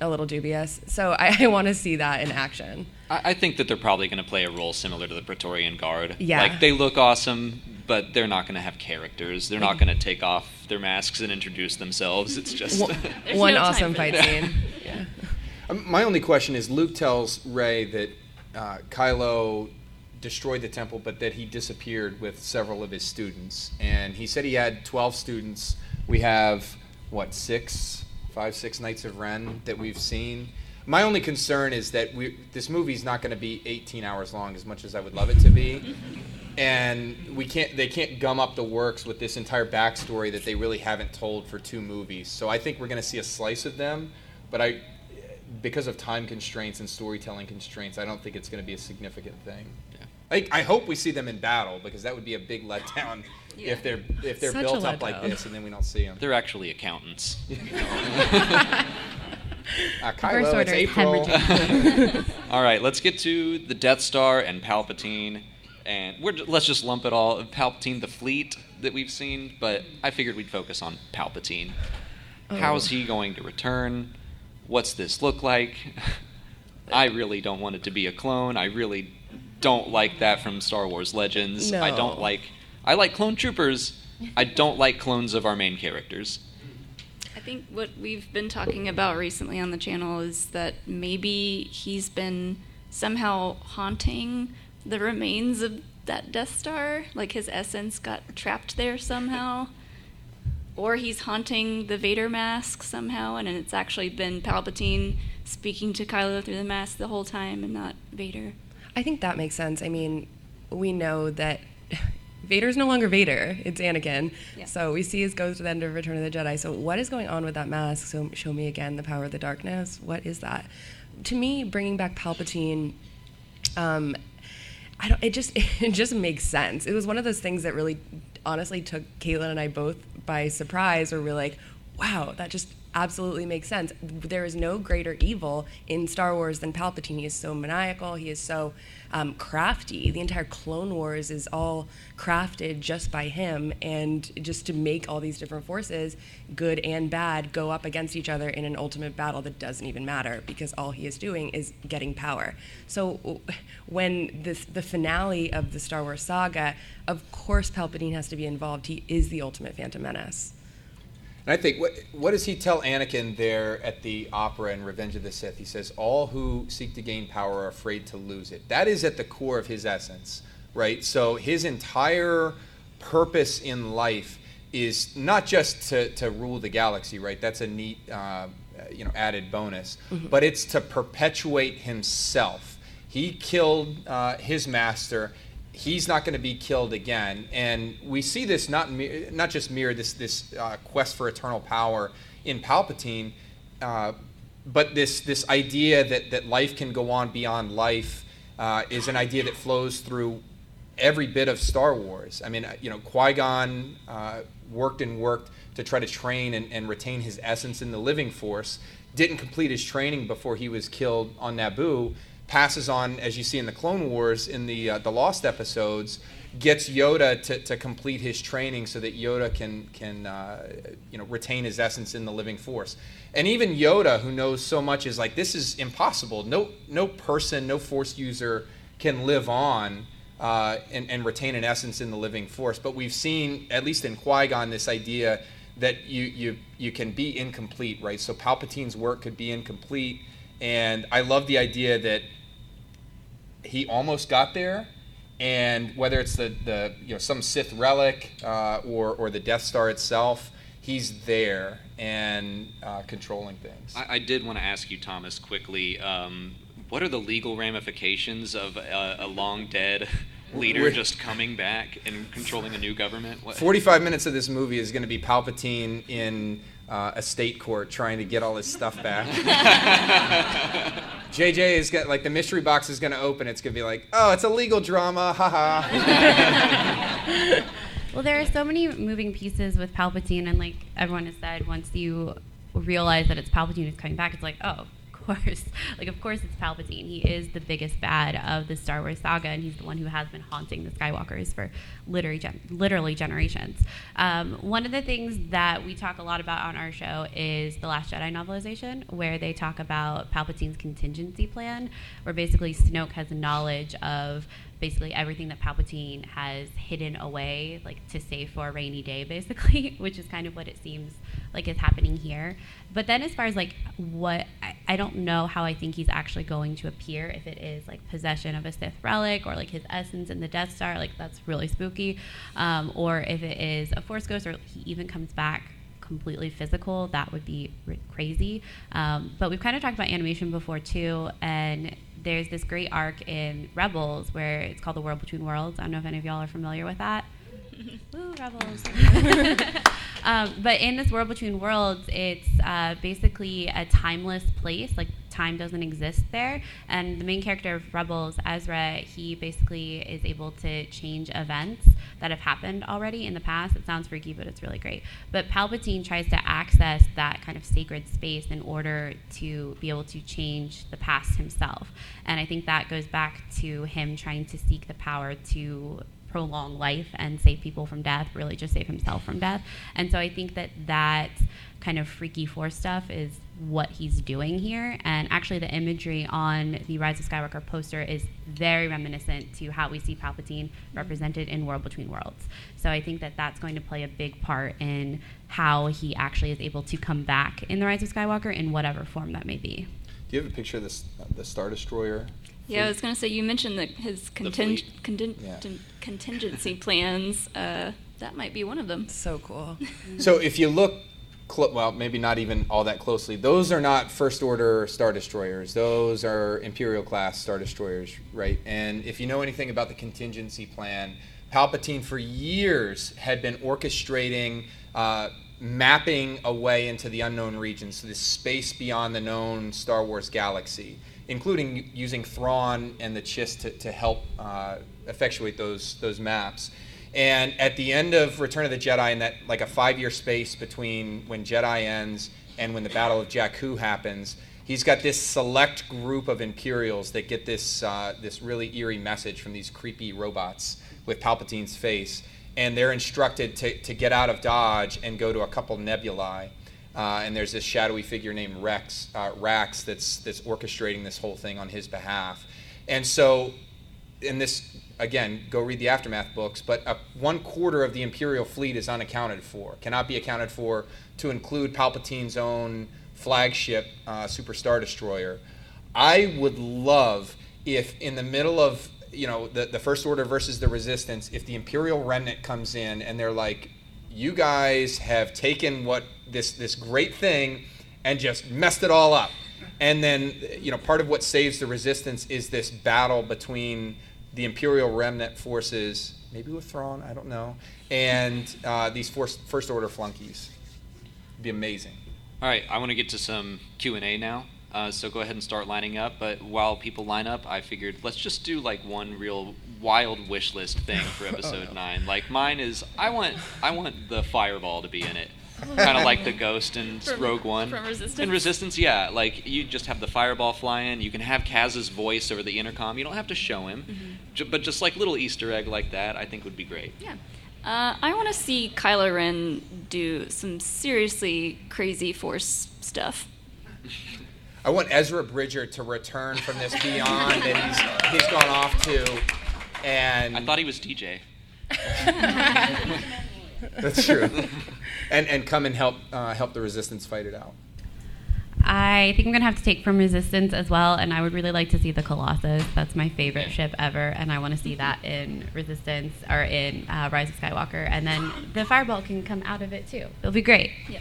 a little dubious. So I want to see that in action. I think that they're probably going to play a role similar to the Praetorian Guard. Yeah. They look awesome, but they're not going to have characters. They're not going to take off their masks and introduce themselves. It's just one no awesome fight scene. Yeah. My only question is, Luke tells Rey that Kylo destroyed the temple, but that he disappeared with several of his students. And he said he had 12 students. We have, 5, 6 Knights of Ren that we've seen. My only concern is that this movie's not going to be 18 hours long, as much as I would love it to be. And they can't gum up the works with this entire backstory that they really haven't told for 2 movies. So I think we're going to see a slice of them, but because of time constraints and storytelling constraints, I don't think it's going to be a significant thing. Yeah. I hope we see them in battle, because that would be a big letdown if they're built up like this and then we don't see them. They're actually accountants. Kylo, it's April. All right, let's get to the Death Star and Palpatine. And let's just lump it all. Palpatine, the fleet that we've seen, but I figured we'd focus on Palpatine. How's he going to return? What's this look like? I really don't want it to be a clone. I really don't like that from Star Wars Legends. No. I like clone troopers. I don't like clones of our main characters. I think what we've been talking about recently on the channel is that maybe he's been somehow haunting the remains of that Death Star, like his essence got trapped there somehow. Or he's haunting the Vader mask somehow, and it's actually been Palpatine speaking to Kylo through the mask the whole time and not Vader. I think that makes sense. I mean, we know that Vader's no longer Vader. It's Anakin. Yeah. So we see his ghost at the end of Return of the Jedi. So what is going on with that mask? So show me again the power of the darkness. What is that? To me, bringing back Palpatine, it just makes sense. It was one of those things that really, honestly, took Caitlin and I both by surprise, where we're like, wow, that just absolutely makes sense. There is no greater evil in Star Wars than Palpatine. He is so maniacal. He is so crafty. The entire Clone Wars is all crafted just by him, and just to make all these different forces, good and bad, go up against each other in an ultimate battle that doesn't even matter, because all he is doing is getting power. So when the finale of the Star Wars saga, of course Palpatine has to be involved. He is the ultimate Phantom Menace. And I think, what does he tell Anakin there at the opera in Revenge of the Sith? He says, all who seek to gain power are afraid to lose it. That is at the core of his essence, right? So his entire purpose in life is not just to rule the galaxy, right? That's a neat added bonus. Mm-hmm. But it's to perpetuate himself. He killed his master. He's not going to be killed again, and we see this not just mirror this quest for eternal power in Palpatine, but this idea that life can go on beyond life is an idea that flows through every bit of Star Wars. I mean, Qui-Gon worked to try to train and retain his essence in the living force. Didn't complete his training before he was killed on Naboo. Passes on, as you see in the Clone Wars, in the Lost episodes, gets Yoda to complete his training so that Yoda can retain his essence in the living force. And even Yoda, who knows so much, is like, this is impossible. No person, no Force user can live on and retain an essence in the living force. But we've seen, at least in Qui-Gon, this idea that you can be incomplete, right? So Palpatine's work could be incomplete. And I love the idea that he almost got there, and whether it's the some Sith relic or the Death Star itself, he's there and controlling things. I did want to ask you, Thomas, quickly, what are the legal ramifications of a long dead leader just coming back and controlling a new government? 45 minutes of this movie is going to be Palpatine in a state court trying to get all his stuff back. JJ is like, the mystery box is going to open. It's going to be like, oh, it's a legal drama, haha. Well, there are so many moving pieces with Palpatine, and like everyone has said, once you realize that it's Palpatine who's coming back, it's like, oh, of course it's Palpatine. He is the biggest bad of the Star Wars saga, and he's the one who has been haunting the Skywalkers for literally generations. One of the things that we talk a lot about on our show is the Last Jedi novelization, where they talk about Palpatine's contingency plan, where basically Snoke has knowledge of basically everything that Palpatine has hidden away, like to save for a rainy day, basically, which is kind of what it seems like is happening here. But then as far as like what, I don't know how I think he's actually going to appear, if it is like possession of a Sith relic or like his essence in the Death Star, like that's really spooky, or if it is a Force ghost, or he even comes back completely physical, that would be crazy. But we've kind of talked about animation before too, and there's this great arc in Rebels where it's called The World Between Worlds. I don't know if any of y'all are familiar with that. Woo, Rebels. But in this World Between Worlds, it's basically a timeless place. Like, time doesn't exist there. And the main character of Rebels, Ezra, he basically is able to change events that have happened already in the past. It sounds freaky, but it's really great. But Palpatine tries to access that kind of sacred space in order to be able to change the past himself. And I think that goes back to him trying to seek the power to prolong life and save people from death, really just save himself from death. And so I think that kind of freaky Force stuff is what he's doing here. And actually the imagery on the Rise of Skywalker poster is very reminiscent to how we see Palpatine represented in World Between Worlds. So I think that that's going to play a big part in how he actually is able to come back in the Rise of Skywalker in whatever form that may be. Do you have a picture of the Star Destroyer? Yeah, I was going to say, you mentioned that his contingency plans. That might be one of them. So cool. So if you look, well, maybe not even all that closely, those are not First Order Star Destroyers. Those are Imperial-class Star Destroyers, right? And if you know anything about the contingency plan, Palpatine for years had been orchestrating mapping a way into the unknown regions, so this space beyond the known Star Wars galaxy, including using Thrawn and the Chiss to help effectuate those maps. And at the end of Return of the Jedi, in that like a 5-year space between when Jedi ends and when the Battle of Jakku happens, he's got this select group of Imperials that get this really eerie message from these creepy robots with Palpatine's face. And they're instructed to get out of Dodge and go to a couple nebulae. And there's this shadowy figure named Rax that's orchestrating this whole thing on his behalf. And so, in this, again, go read the Aftermath books, but 1/4 of the Imperial fleet is unaccounted for, cannot be accounted for, to include Palpatine's own flagship Super Star Destroyer. I would love if in the middle of the First Order versus the Resistance, if the Imperial Remnant comes in and they're like, you guys have taken what this great thing and just messed it all up. And then, part of what saves the Resistance is this battle between the Imperial Remnant forces, maybe with Thrawn, I don't know, and these First Order flunkies. It'd be amazing. All right, I want to get to some Q&A now. So go ahead and start lining up. But while people line up, I figured let's just do like one real wild wish list thing for episode 9. Like mine is I want the fireball to be in it. Kind of like the Ghost in Rogue One. From Resistance? In Resistance, yeah. Like you just have the fireball flying. You can have Kaz's voice over the intercom. You don't have to show him. But just like little Easter egg like that, I think would be great. Yeah. I want to see Kylo Ren do some seriously crazy Force stuff. I want Ezra Bridger to return from this beyond that he's gone off to, and I thought he was DJ. That's true. And come and help the Resistance fight it out. I think I'm going to have to take from Resistance as well, and I would really like to see the Colossus. That's my favorite ship ever, and I want to see that in Resistance, or in Rise of Skywalker, and then the fireball can come out of it too. It'll be great. Yeah.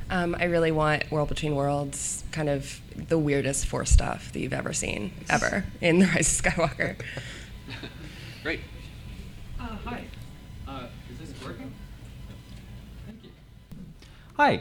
I really want World Between Worlds, kind of the weirdest Force stuff that you've ever seen, ever, in The Rise of Skywalker. Great. Hi. Is this working? Thank you. Hi.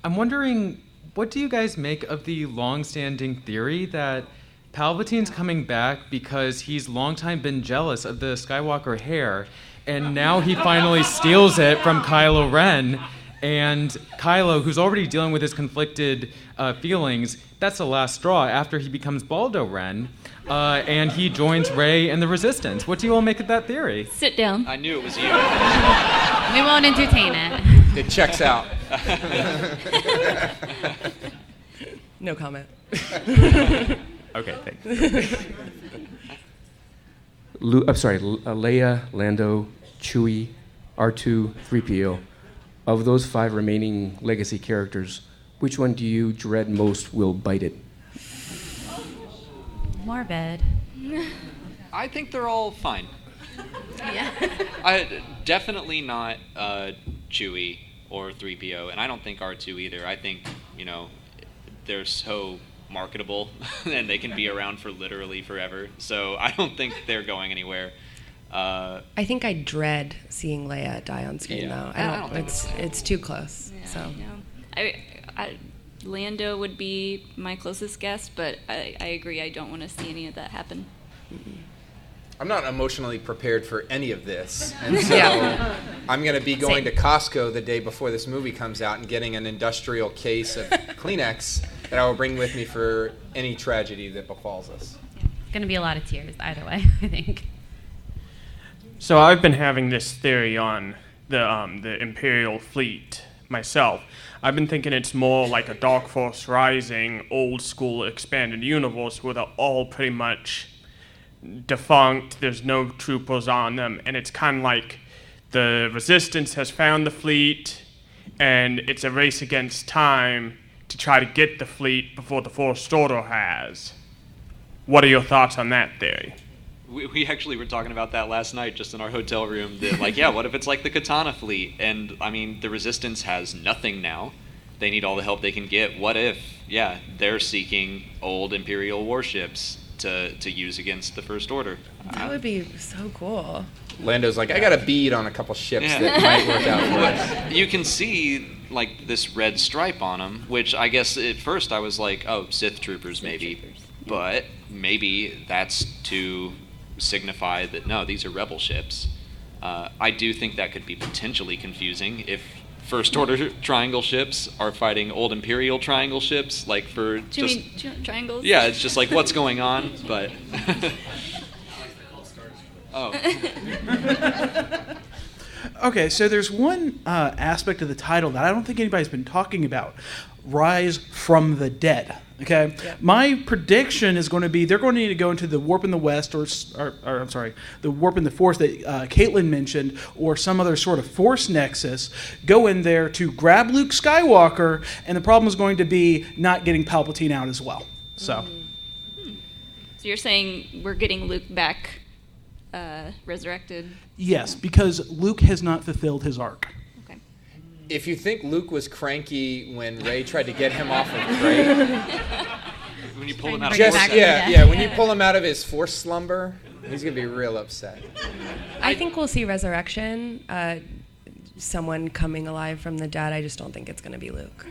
I'm wondering, what do you guys make of the long-standing theory that Palpatine's coming back because he's long time been jealous of the Skywalker hair, and now he finally steals it from Kylo Ren? And Kylo, who's already dealing with his conflicted feelings, that's the last straw after he becomes Baldo Ren, and he joins Rey and the Resistance. What do you all make of that theory? Sit down. I knew it was you. We won't entertain it. It checks out. No comment. Okay, thanks. Leia, Lando, Chewie, R2, 3PO. Of those 5 remaining legacy characters, which one do you dread most will bite it? Morbid. I think they're all fine. Yeah. Definitely not Chewie or 3PO, and I don't think R2 either. I think, they're so marketable and they can be around for literally forever. So I don't think they're going anywhere. I think I dread seeing Leia die on screen, though. I don't think it's too close. Yeah, so Lando would be my closest guess, but I agree. I don't want to see any of that happen. I'm not emotionally prepared for any of this, and so I'm going to be going to Costco the day before this movie comes out and getting an industrial case of Kleenex that I will bring with me for any tragedy that befalls us. It's going to be a lot of tears either way, I think. So I've been having this theory on the Imperial fleet myself. I've been thinking it's more like a Dark Force Rising, old school expanded universe where they're all pretty much defunct, there's no troopers on them, and it's kind of like the Resistance has found the fleet, and it's a race against time to try to get the fleet before the First Order has. What are your thoughts on that theory? We actually were talking about that last night just in our hotel room. That, what if it's like the Katana fleet? And, the Resistance has nothing now. They need all the help they can get. What if, they're seeking old Imperial warships to use against the First Order? That would be so cool. Lando's like, I got a bead on a couple ships that might work out for us. You can see, this red stripe on them, which I guess at first I was like, oh, Sith troopers maybe. But maybe that's to signify that, no, these are rebel ships. I do think that could be potentially confusing if First Order triangle ships are fighting old Imperial triangle ships, for Do you mean triangles? Yeah, it's just what's going on, but... Oh. Okay, so there's one aspect of the title that I don't think anybody's been talking about. Rise from the Dead. Okay, my prediction is going to be they're going to need to go into the warp in the West, or I'm sorry, the warp in the Force that Caitlin mentioned, or some other sort of Force nexus. Go in there to grab Luke Skywalker, and the problem is going to be not getting Palpatine out as well. So you're saying we're getting Luke back resurrected? Yes, because Luke has not fulfilled his arc. If you think Luke was cranky when Rey tried to get him off of Rey, when you pull him out of when you pull him out of his Force slumber, he's gonna be real upset. I think we'll see resurrection, someone coming alive from the dead. I just don't think it's gonna be Luke.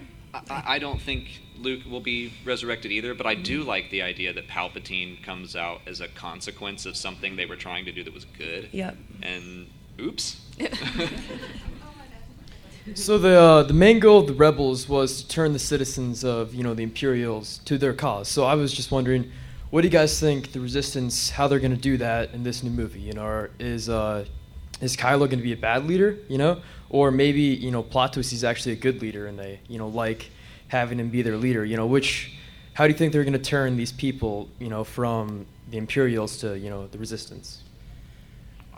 I don't think Luke will be resurrected either, but I do like the idea that Palpatine comes out as a consequence of something they were trying to do that was good. Yep. And oops. So the main goal of the rebels was to turn the citizens of the Imperials to their cause. So I was just wondering, what do you guys think the Resistance, how they're going to do that in this new movie? Or is Kylo going to be a bad leader? Or maybe plot twist, he's actually a good leader, and they like having him be their leader. How do you think they're going to turn these people from the Imperials to the Resistance?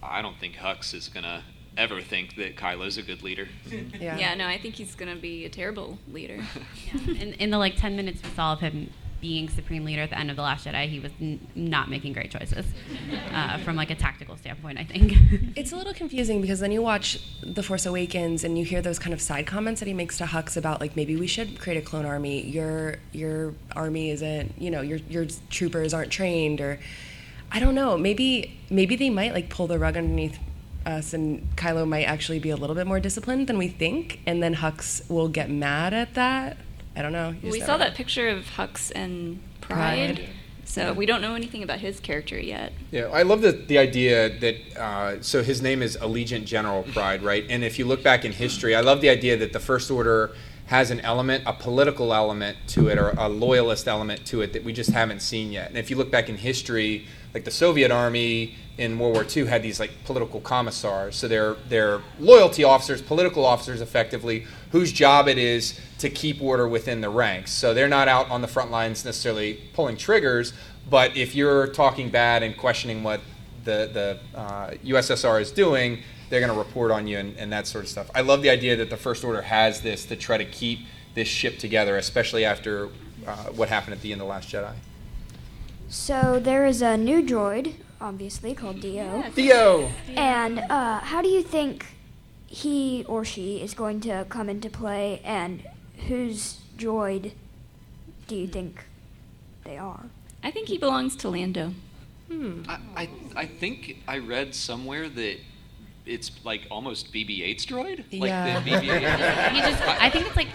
I don't think Hux is going to ever think that Kylo's a good leader. Yeah, no, I think he's going to be a terrible leader. In the 10 minutes we saw of him being Supreme Leader at the end of The Last Jedi, he was not making great choices from a tactical standpoint, I think. It's a little confusing because then you watch The Force Awakens and you hear those kind of side comments that he makes to Hux about maybe we should create a clone army. Your army isn't, your troopers aren't trained, or I don't know. Maybe they might pull the rug underneath us, and Kylo might actually be a little bit more disciplined than we think, and then Hux will get mad at that. I don't know. We saw that picture of Hux and Pride. So we don't know anything about his character yet. Yeah, I love the idea that, so his name is Allegiant General Pride, right? And if you look back in history, I love the idea that the First Order has an element, a political element to it, or a loyalist element to it that we just haven't seen yet. And if you look back in history, the Soviet Army in World War II had these political commissars. So they're loyalty officers, political officers effectively, whose job it is to keep order within the ranks. So they're not out on the front lines necessarily pulling triggers, but if you're talking bad and questioning what the USSR is doing, they're going to report on you and that sort of stuff. I love the idea that the First Order has this to try to keep this ship together, especially after what happened at the end of The Last Jedi. So there is a new droid, obviously, called Dio. Dio! And how do you think he or she is going to come into play, and whose droid do you think they are? I think he belongs to Lando. I think I read somewhere that it's like almost BB-8's droid. Yeah. Like the BB-8. I think it's like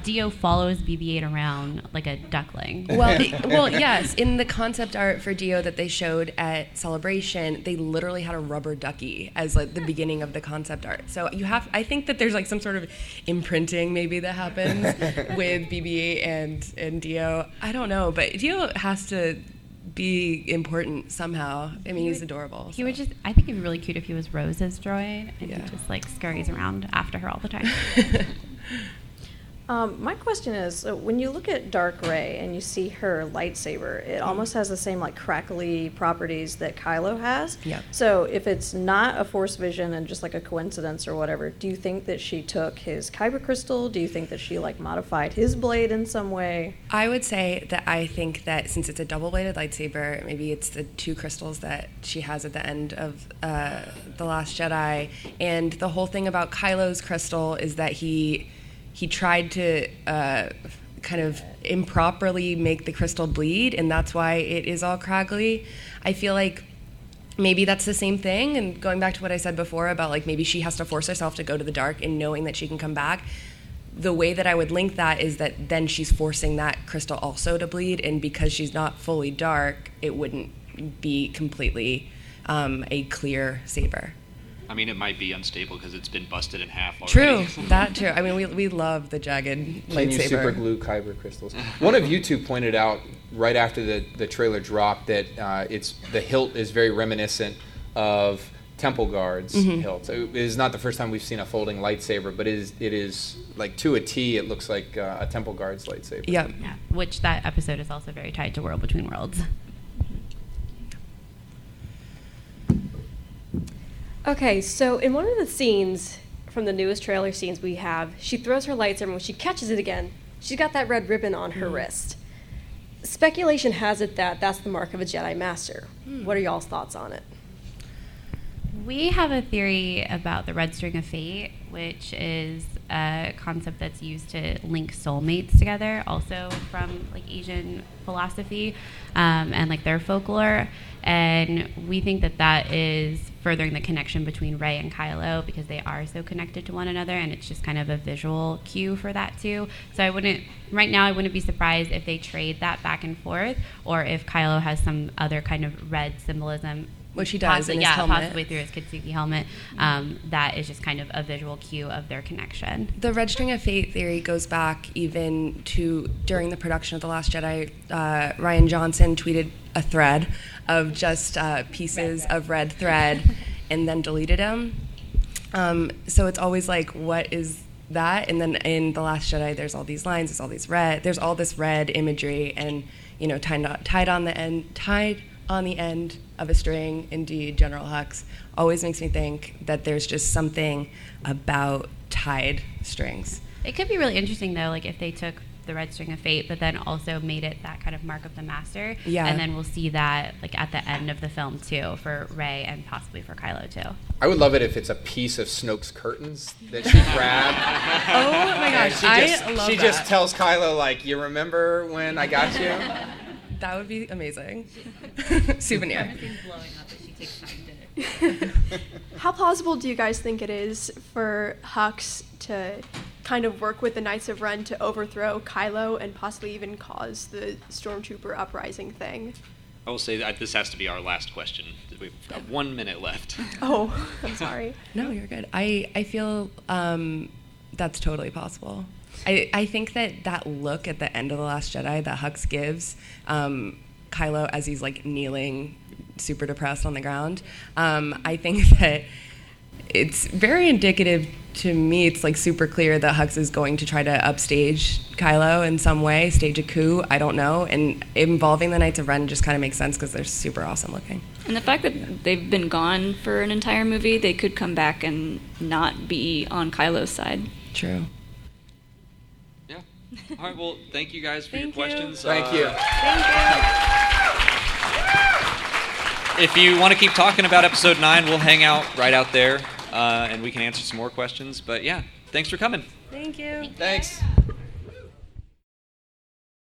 Dio follows BB-8 around like a duckling. Well, yes. In the concept art for Dio that they showed at Celebration, they literally had a rubber ducky as like the beginning of the concept art. So I think that there's like some sort of imprinting maybe that happens with BB-8 and Dio. I don't know, but Dio has to be important somehow. I mean, he's adorable. He would just, I think it'd be really cute if he was Rose's droid and he just like scurries around after her all the time. My question is, when you look at Dark Rey and you see her lightsaber, it almost has the same like crackly properties that Kylo has. Yeah. So if it's not a Force vision and just like a coincidence or whatever, do you think that she took his kyber crystal? Do you think that she like modified his blade in some way? I would say that I think that since it's a double-bladed lightsaber, maybe it's the 2 crystals that she has at the end of The Last Jedi. And the whole thing about Kylo's crystal is that he tried to kind of improperly make the crystal bleed, and that's why it is all craggly. I feel like maybe that's the same thing, and going back to what I said before about like maybe she has to force herself to go to the dark and knowing that she can come back. The way that I would link that is that then she's forcing that crystal also to bleed, and because she's not fully dark, it wouldn't be completely a clear saber. I mean, it might be unstable because it's been busted in half already. True, that too. I mean, we love the jagged lightsaber. Can you super glue kyber crystals? One of you two pointed out right after the trailer dropped that the hilt is very reminiscent of Temple Guard's hilt. So it is not the first time we've seen a folding lightsaber, but it is like to a T. It looks like a Temple Guard's lightsaber. Yep. Yeah, which that episode is also very tied to World Between Worlds. Okay, so in one of the scenes from the newest trailer scenes we have, she throws her lightsaber, and when she catches it again, she's got that red ribbon on her wrist. Speculation has it that that's the mark of a Jedi Master. What are y'all's thoughts on it? We have a theory about the red string of fate, which is a concept that's used to link soulmates together, also from like Asian philosophy and like their folklore. And we think that that is furthering the connection between Rey and Kylo because they are so connected to one another, and it's just kind of a visual cue for that too. So I wouldn't be surprised if they trade that back and forth, or if Kylo has some other kind of red symbolism. Which he does in his helmet. Possibly through his Kitsuki helmet. That is just kind of a visual cue of their connection. The red string of fate theory goes back even to during the production of The Last Jedi. Rian Johnson tweeted a thread of just pieces of red thread and then deleted them. So it's always like, what is that? And then in The Last Jedi, there's all these lines, there's all this red imagery, and tied on the end of a string. Indeed, General Hux always makes me think that there's just something about tied strings. It could be really interesting though, like if they took the red string of fate, but then also made it that kind of mark of the master. Yeah. And then we'll see that like at the end of the film too, for Rey and possibly for Kylo too. I would love it if it's a piece of Snoke's curtains that she grabbed. Oh my gosh, I love She that. just tells Kylo, like, you remember when I got you? That would be amazing. Souvenir. How plausible do you guys think it is for Hux to kind of work with the Knights of Ren to overthrow Kylo and possibly even cause the Stormtrooper uprising thing? I will say that this has to be our last question. We've got 1 minute left. Oh, I'm sorry. No, you're good. I feel that's totally possible. I think that look at the end of The Last Jedi that Hux gives Kylo as he's like kneeling, super depressed on the ground, I think that it's very indicative to me. It's like super clear that Hux is going to try to upstage Kylo in some way, stage a coup, I don't know, and involving the Knights of Ren just kind of makes sense because they're super awesome looking. And the fact that they've been gone for an entire movie, they could come back and not be on Kylo's side. True. Yeah. All right, well, thank you guys for your questions. Thank you. If you want to keep talking about episode 9, we'll hang out right out there. and we can answer some more questions. But yeah, thanks for coming. Thank you. Thanks.